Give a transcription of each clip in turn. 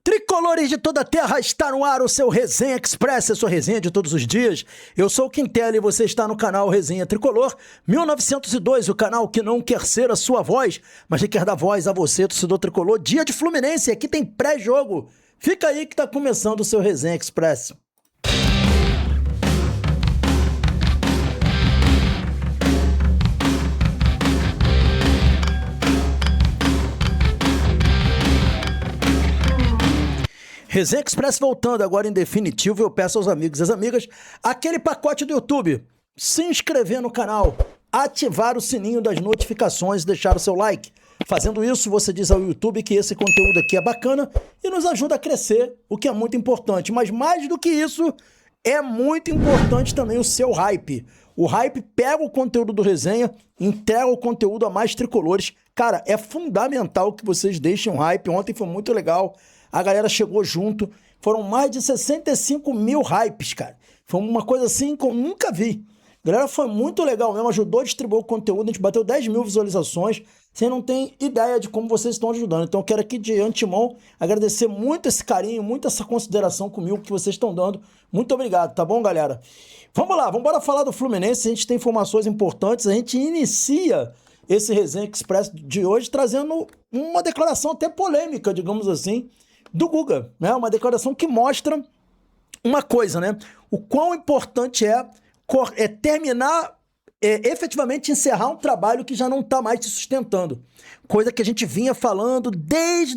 Tricolores de toda a terra, está no ar o seu Resenha Express, a sua resenha de todos os dias. Eu sou o Quintela e você está no canal Resenha Tricolor 1902, o canal que não quer ser a sua voz, mas que quer dar voz a você, torcedor tricolor. Dia de Fluminense, aqui tem pré-jogo. Fica aí que está começando o seu Resenha Express. Resenha Express voltando agora em definitivo. Eu peço aos amigos e às amigas aquele pacote do YouTube, se inscrever no canal, ativar o sininho das notificações e deixar o seu like. Fazendo isso, você diz ao YouTube que esse conteúdo aqui é bacana e nos ajuda a crescer, o que é muito importante. Mas mais do que isso, é muito importante também o seu hype. O hype pega o conteúdo do Resenha, entrega o conteúdo a mais tricolores. Cara, é fundamental que vocês deixem um hype. Ontem foi muito legal. A galera chegou junto, foram mais de 65 mil hypes, cara. Foi uma coisa assim que eu nunca vi. A galera foi muito legal mesmo, ajudou a distribuir o conteúdo, a gente bateu 10 mil visualizações. Você não tem ideia de como vocês estão ajudando. Então eu quero aqui de antemão agradecer muito esse carinho, muito essa consideração comigo que vocês estão dando. Muito obrigado, tá bom, galera? Vamos lá, vamos embora falar do Fluminense, a gente tem informações importantes, a gente inicia esse Resenha Express de hoje trazendo uma declaração até polêmica, digamos assim, do Guga, né? Uma declaração que mostra uma coisa, né? O quão importante é terminar, efetivamente encerrar um trabalho que já não está mais se sustentando. Coisa que a gente vinha falando desde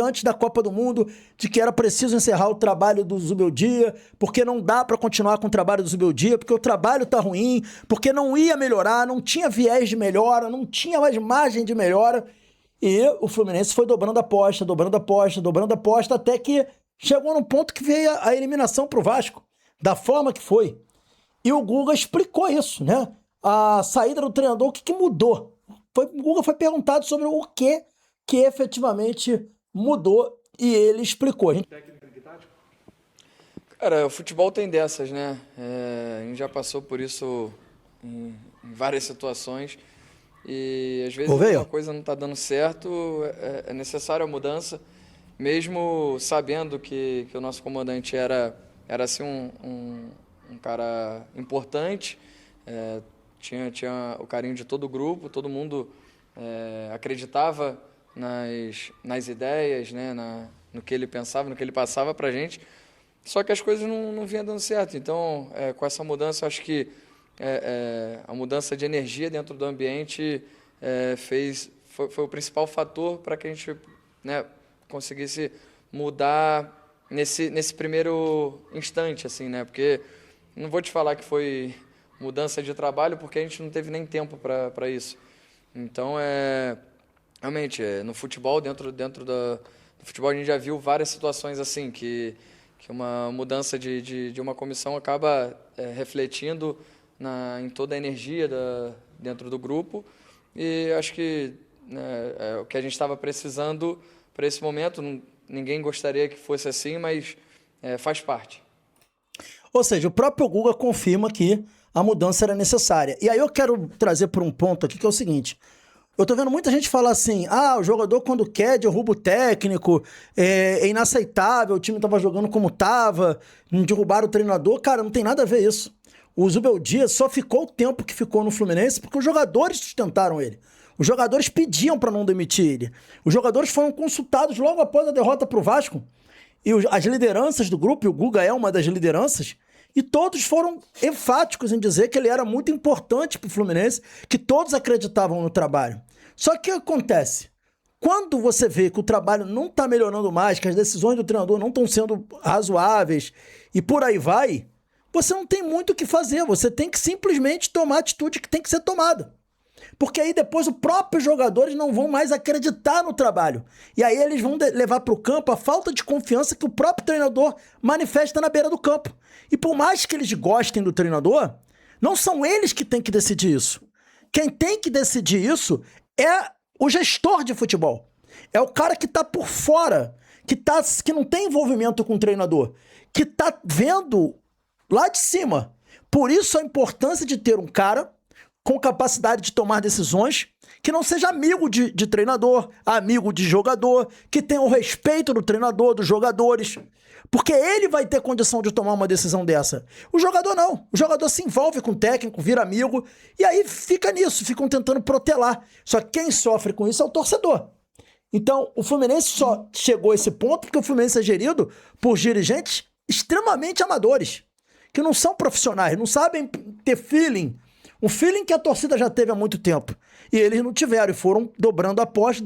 antes da Copa do Mundo, de que era preciso encerrar o trabalho do Zubeldia, porque não dá para continuar com o trabalho do Zubeldia, porque o trabalho tá ruim, porque não ia melhorar, não tinha viés de melhora, não tinha mais margem de melhora. E o Fluminense foi dobrando a aposta, até que chegou num ponto que veio a eliminação pro Vasco, da forma que foi. E o Guga explicou isso, né? A saída do treinador, o que mudou? O Guga foi perguntado sobre o que efetivamente mudou e ele explicou. Cara, o futebol tem dessas, né? A gente já passou por isso em várias situações. E às vezes uma coisa não está dando certo, é necessária a mudança, mesmo sabendo que o nosso comandante era assim, um cara importante, tinha o carinho de todo o grupo, todo mundo acreditava nas ideias, né, no que ele pensava, no que ele passava para a gente, só que as coisas não vinham dando certo. Então, com essa mudança, eu acho que a mudança de energia dentro do ambiente foi o principal fator para que a gente, né, conseguisse mudar nesse primeiro instante, assim, né? Porque não vou te falar que foi mudança de trabalho, porque a gente não teve nem tempo para isso. Então, realmente, no futebol, dentro do futebol, a gente já viu várias situações assim, que uma mudança de uma comissão acaba refletindo em toda a energia dentro do grupo, e acho que, né, é o que a gente estava precisando para esse momento. Ninguém gostaria que fosse assim, mas faz parte. Ou seja, o próprio Guga confirma que a mudança era necessária. E aí eu quero trazer para um ponto aqui que é o seguinte: eu tô vendo muita gente falar assim, o jogador quando quer derruba o técnico, é inaceitável, o time tava jogando como tava, não derrubaram o treinador. Cara, não tem nada a ver isso. O Zubeldia só ficou o tempo que ficou no Fluminense porque os jogadores sustentaram ele. Os jogadores pediam para não demitir ele. Os jogadores foram consultados logo após a derrota pro Vasco. E as lideranças do grupo, e o Guga é uma das lideranças, e todos foram enfáticos em dizer que ele era muito importante pro Fluminense, que todos acreditavam no trabalho. Só que o que acontece? Quando você vê que o trabalho não está melhorando mais, que as decisões do treinador não estão sendo razoáveis, e por aí vai, você não tem muito o que fazer, você tem que simplesmente tomar a atitude que tem que ser tomada. Porque aí depois os próprios jogadores não vão mais acreditar no trabalho. E aí eles vão levar para o campo a falta de confiança que o próprio treinador manifesta na beira do campo. E por mais que eles gostem do treinador, não são eles que têm que decidir isso. Quem tem que decidir isso é o gestor de futebol. É o cara que está por fora, que não tem envolvimento com o treinador, que está vendo lá de cima. Por isso a importância de ter um cara com capacidade de tomar decisões, que não seja amigo de treinador, amigo de jogador, que tenha o respeito do treinador, dos jogadores. Porque ele vai ter condição de tomar uma decisão dessa. O jogador não. O jogador se envolve com o técnico, vira amigo, e aí fica nisso, ficam tentando protelar. Só que quem sofre com isso é o torcedor. Então, o Fluminense só chegou a esse ponto porque o Fluminense é gerido por dirigentes extremamente amadores, que não são profissionais, não sabem ter feeling. Um feeling que a torcida já teve há muito tempo. E eles não tiveram, e foram dobrando a aposta,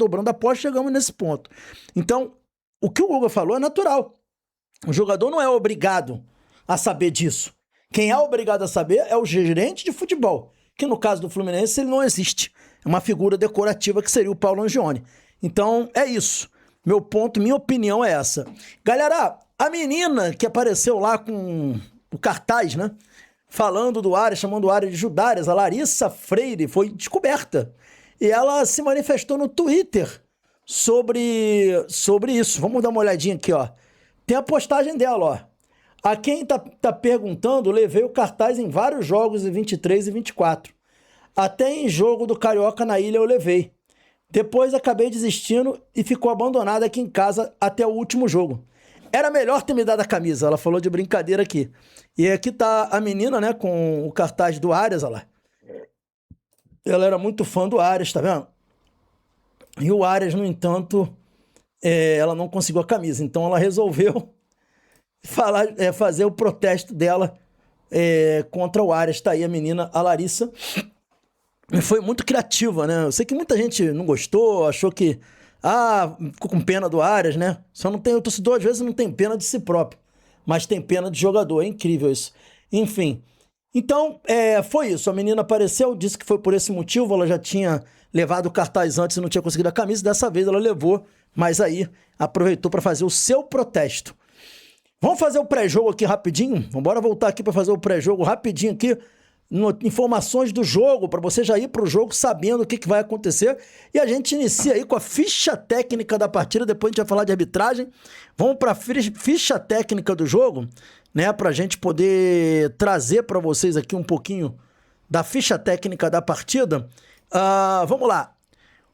chegamos nesse ponto. Então, o que o Guga falou é natural. O jogador não é obrigado a saber disso. Quem é obrigado a saber é o gerente de futebol, que no caso do Fluminense ele não existe. É uma figura decorativa que seria o Paulo Angione. Então, é isso. Meu ponto, minha opinião é essa. Galera, a menina que apareceu lá com o cartaz, né? Falando do Arias, chamando o Arias de Judárias, a Larissa Freire, foi descoberta. E ela se manifestou no Twitter sobre isso. Vamos dar uma olhadinha aqui, ó. Tem a postagem dela, ó. A quem tá perguntando, levei o cartaz em vários jogos em 23 e 24. Até em jogo do Carioca na Ilha eu levei. Depois acabei desistindo e ficou abandonada aqui em casa até o último jogo. Era melhor ter me dado a camisa, ela falou de brincadeira aqui. E aqui tá a menina, né, com o cartaz do Arias, olha lá. Ela era muito fã do Arias, tá vendo? E o Arias, no entanto, ela não conseguiu a camisa. Então ela resolveu fazer o protesto dela contra o Arias. Tá aí a menina, a Larissa. Foi muito criativa, né? Eu sei que muita gente não gostou, achou que... ficou com pena do Arias, né? O torcedor às vezes não tem pena de si próprio, mas tem pena de jogador. É incrível isso. Enfim. Então, foi isso. A menina apareceu, disse que foi por esse motivo. Ela já tinha levado o cartaz antes e não tinha conseguido a camisa. Dessa vez ela levou, mas aí aproveitou para fazer o seu protesto. Vamos fazer o pré-jogo aqui rapidinho? Vamos voltar aqui para fazer o pré-jogo rapidinho aqui. Informações do jogo, para você já ir para o jogo sabendo o que vai acontecer. E a gente inicia aí com a ficha técnica da partida, depois a gente vai falar de arbitragem. Vamos para a ficha técnica do jogo, né, para a gente poder trazer para vocês aqui um pouquinho da ficha técnica da partida. Vamos lá.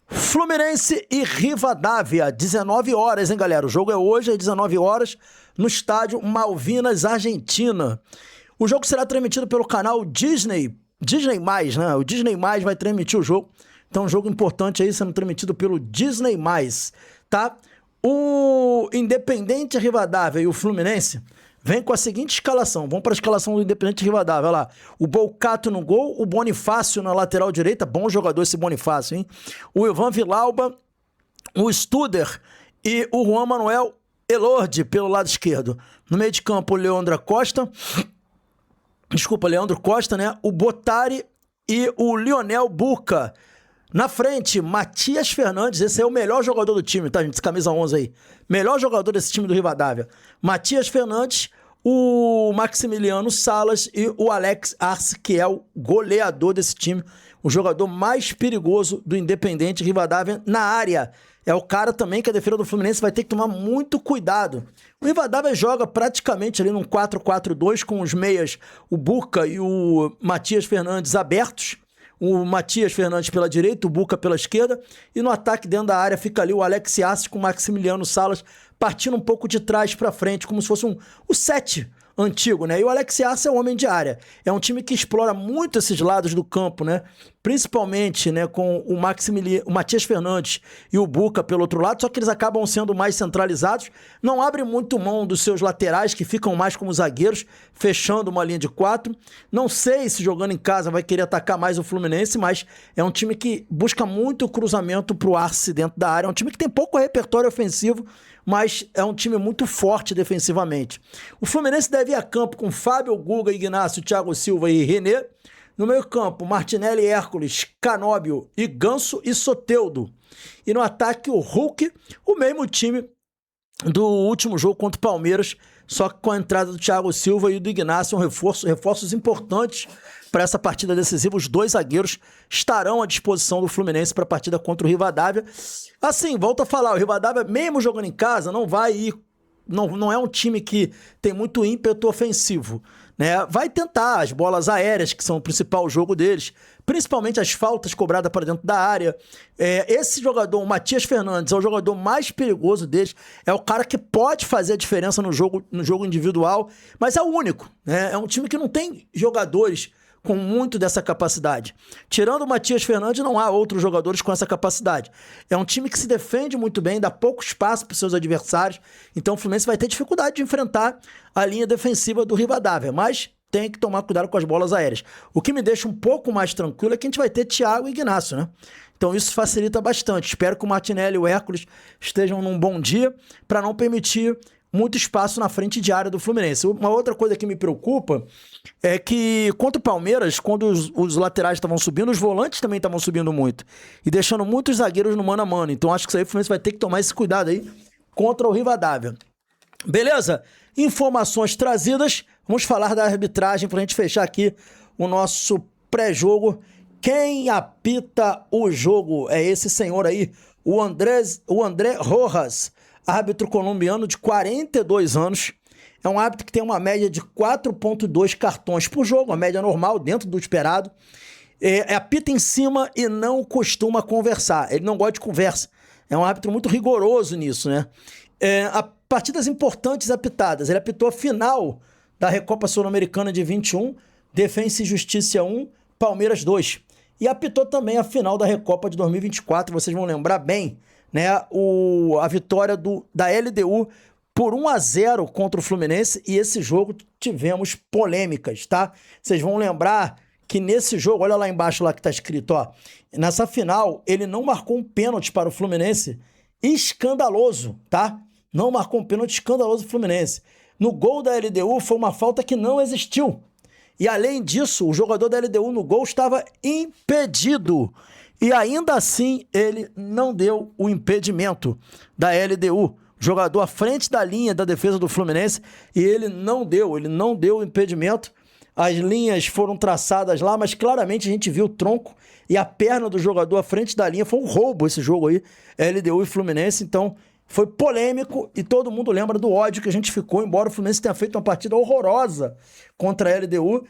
Fluminense e Rivadavia, 19 horas, hein, galera? O jogo é hoje, às 19 horas, no estádio Malvinas, Argentina. O jogo será transmitido pelo canal Disney+, né? O Disney+, vai transmitir o jogo. Então, um jogo importante aí sendo transmitido pelo Disney+, tá? O Independente Rivadavia e o Fluminense vem com a seguinte escalação. Vamos para a escalação do Independente Rivadavia. Olha lá. O Bolcato no gol, o Bonifácio na lateral direita. Bom jogador esse Bonifácio, hein? O Ivan Vilauba, o Studer e o Juan Manuel Elorde pelo lado esquerdo. No meio de campo, o Leandro Costa, né? O Bottari e o Lionel Buca. Na frente, Matias Fernandes. Esse é o melhor jogador do time, tá, gente? Camisa 11 aí. Melhor jogador desse time do Rivadavia. Matias Fernandes, o Maximiliano Salas e o Alex Arce, que é o goleador desse time. O jogador mais perigoso do Independente Rivadavia na área. É o cara também que a defesa do Fluminense vai ter que tomar muito cuidado. O Rivadavia joga praticamente ali num 4-4-2 com os meias, o Buca e o Matias Fernandes abertos. O Matias Fernandes pela direita, o Buca pela esquerda. E no ataque dentro da área fica ali o Alex Arce com o Maximiliano Salas partindo um pouco de trás para frente, como se fosse o 7 antigo, né? E o Alex Arce é um homem de área. É um time que explora muito esses lados do campo, né? Principalmente, né, com o Matias Fernandes e o Buca pelo outro lado, só que eles acabam sendo mais centralizados, não abrem muito mão dos seus laterais, que ficam mais como zagueiros, fechando uma linha de 4. Não sei se jogando em casa vai querer atacar mais o Fluminense, mas é um time que busca muito cruzamento pro Arce dentro da área. É um time que tem pouco repertório ofensivo, mas é um time muito forte defensivamente. O Fluminense deve ir a campo com Fábio, Guga, Ignacio, Thiago Silva e René. No meio campo, Martinelli, Hércules, Canóbio e Ganso e Soteldo. E no ataque, o Hulk, o mesmo time do último jogo contra o Palmeiras, só que com a entrada do Thiago Silva e do Ignacio, reforços importantes para essa partida decisiva. Os dois zagueiros estarão à disposição do Fluminense para a partida contra o Rivadavia. Assim, volto a falar, o Rivadavia, mesmo jogando em casa, não vai ir não é um time que tem muito ímpeto ofensivo, né? Vai tentar as bolas aéreas, que são o principal jogo deles, principalmente as faltas cobradas para dentro da área. Esse jogador, o Matias Fernandes, é o jogador mais perigoso deles, é o cara que pode fazer a diferença no jogo individual, mas é o único, né? É um time que não tem jogadores com muito dessa capacidade. Tirando o Matias Fernandes, não há outros jogadores com essa capacidade. É um time que se defende muito bem, dá pouco espaço para os seus adversários, então o Fluminense vai ter dificuldade de enfrentar a linha defensiva do Rivadavia, mas tem que tomar cuidado com as bolas aéreas. O que me deixa um pouco mais tranquilo é que a gente vai ter Thiago e Ignacio, né? Então isso facilita bastante. Espero que o Martinelli e o Hércules estejam num bom dia para não permitir muito espaço na frente de área do Fluminense. Uma outra coisa que me preocupa é que contra o Palmeiras, quando os laterais estavam subindo, os volantes também estavam subindo muito e deixando muitos zagueiros no mano a mano. Então acho que isso aí o Fluminense vai ter que tomar esse cuidado aí contra o Rivadavia. Beleza? Informações trazidas. Vamos falar da arbitragem para a gente fechar aqui o nosso pré-jogo. Quem apita o jogo é esse senhor aí, o André Rojas, árbitro colombiano de 42 anos. É um árbitro que tem uma média de 4,2 cartões por jogo, uma média normal, dentro do esperado. Apita em cima e não costuma conversar. Ele não gosta de conversa. É um árbitro muito rigoroso nisso, né? Partidas importantes apitadas. Ele apitou a final da Recopa Sul-Americana de 21, Defensa e Justiça 1, Palmeiras 2. E apitou também a final da Recopa de 2024, vocês vão lembrar bem, né? A vitória da LDU por 1-0 contra o Fluminense, e esse jogo tivemos polêmicas, tá? Vocês vão lembrar que nesse jogo, olha lá embaixo lá que tá escrito, ó, nessa final ele não marcou um pênalti para o Fluminense, escandaloso, tá? Não marcou um pênalti escandaloso do Fluminense. No gol da LDU foi uma falta que não existiu. E além disso, o jogador da LDU no gol estava impedido. E ainda assim, ele não deu o impedimento da LDU. Jogador à frente da linha da defesa do Fluminense, e ele não deu o impedimento. As linhas foram traçadas lá, mas claramente a gente viu o tronco e a perna do jogador à frente da linha. Foi um roubo esse jogo aí, LDU e Fluminense, então foi polêmico e todo mundo lembra do ódio que a gente ficou, embora o Fluminense tenha feito uma partida horrorosa contra a LDU.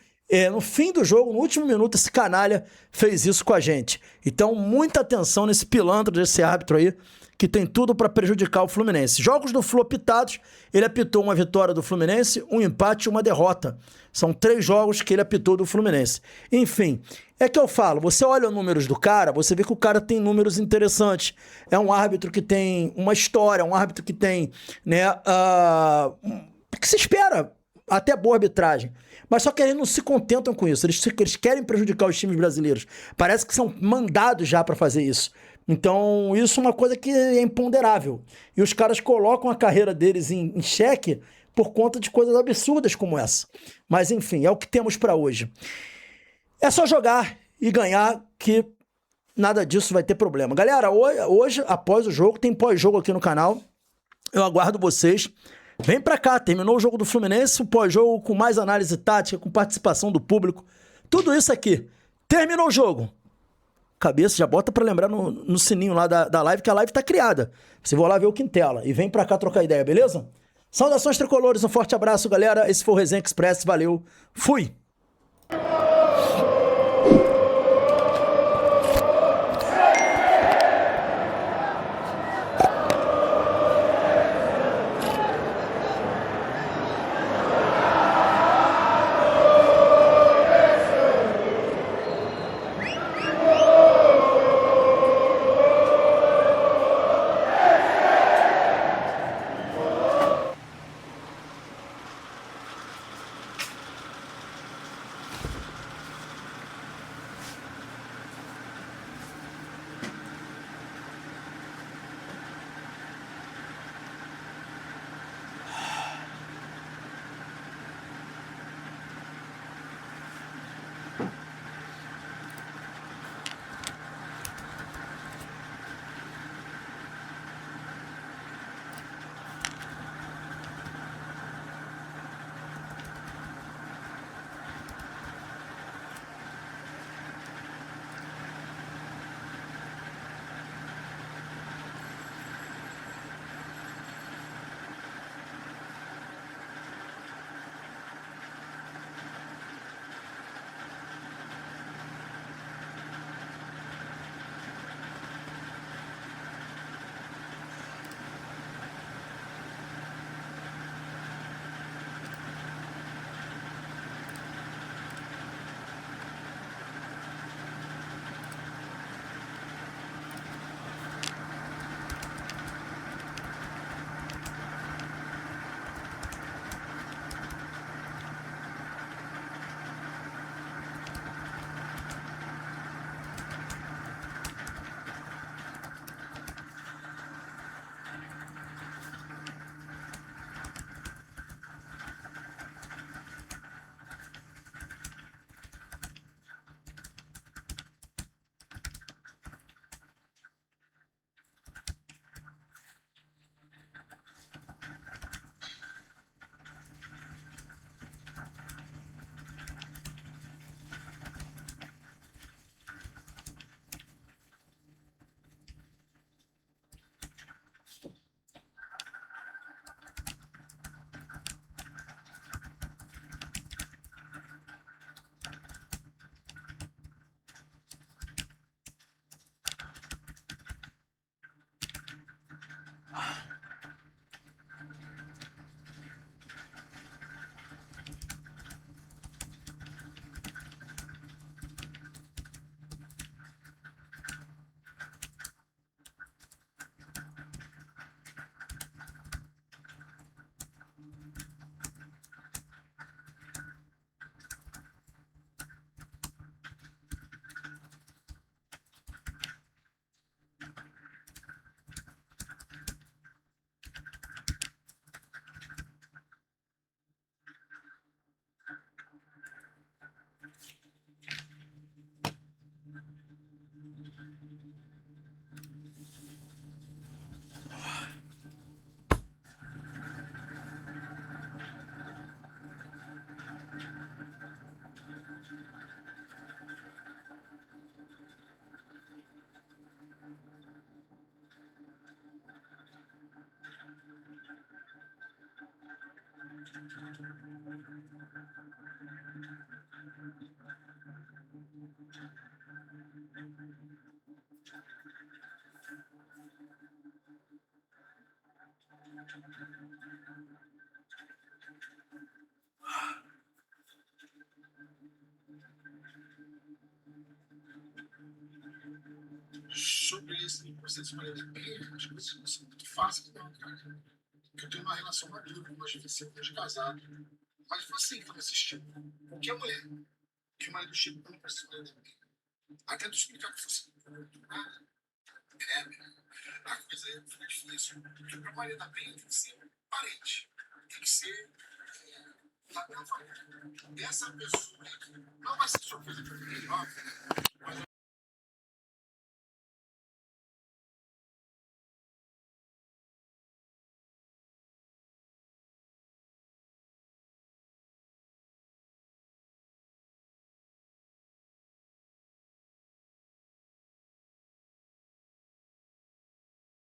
No fim do jogo, no último minuto, esse canalha fez isso com a gente. Então, muita atenção nesse pilantra desse árbitro aí, que tem tudo para prejudicar o Fluminense. Jogos do Flu apitados, ele apitou uma vitória do Fluminense, um empate e uma derrota. São 3 jogos que ele apitou do Fluminense. Enfim, é que eu falo, você olha os números do cara, você vê que o cara tem números interessantes. É um árbitro que tem uma história, um árbitro que tem, né, que se espera até boa arbitragem. Mas só que eles não se contentam com isso. Eles querem prejudicar os times brasileiros. Parece que são mandados já para fazer isso. Então, isso é uma coisa que é imponderável. E os caras colocam a carreira deles em xeque por conta de coisas absurdas como essa. Mas, enfim, é o que temos para hoje. É só jogar e ganhar que nada disso vai ter problema. Galera, hoje, após o jogo, tem pós-jogo aqui no canal. Eu aguardo vocês. Vem pra cá, terminou o jogo do Fluminense, o pós-jogo com mais análise tática, com participação do público. Tudo isso aqui. Terminou o jogo. Cabeça, já bota pra lembrar no sininho lá da live, que a live tá criada. Você vai lá ver o Quintela e vem pra cá trocar ideia, beleza? Saudações tricolores, um forte abraço, galera. Esse foi o Resenha Express, valeu, fui! Sobre esse processo de LDP, as coisas não são muito fáceis, não, cara. Porque eu tenho uma relação madura com meus filhos, de casado. Mas foi assim que eu assisti. Qualquer mulher que o marido chega para um processo de LDP, até tu explicar que fosse nada, a coisa é difícil. Porque para Maria da Penha tem que ser parente, tem que ser da minha família. Essa pessoa não vai ser sua coisa para mim, óbvio.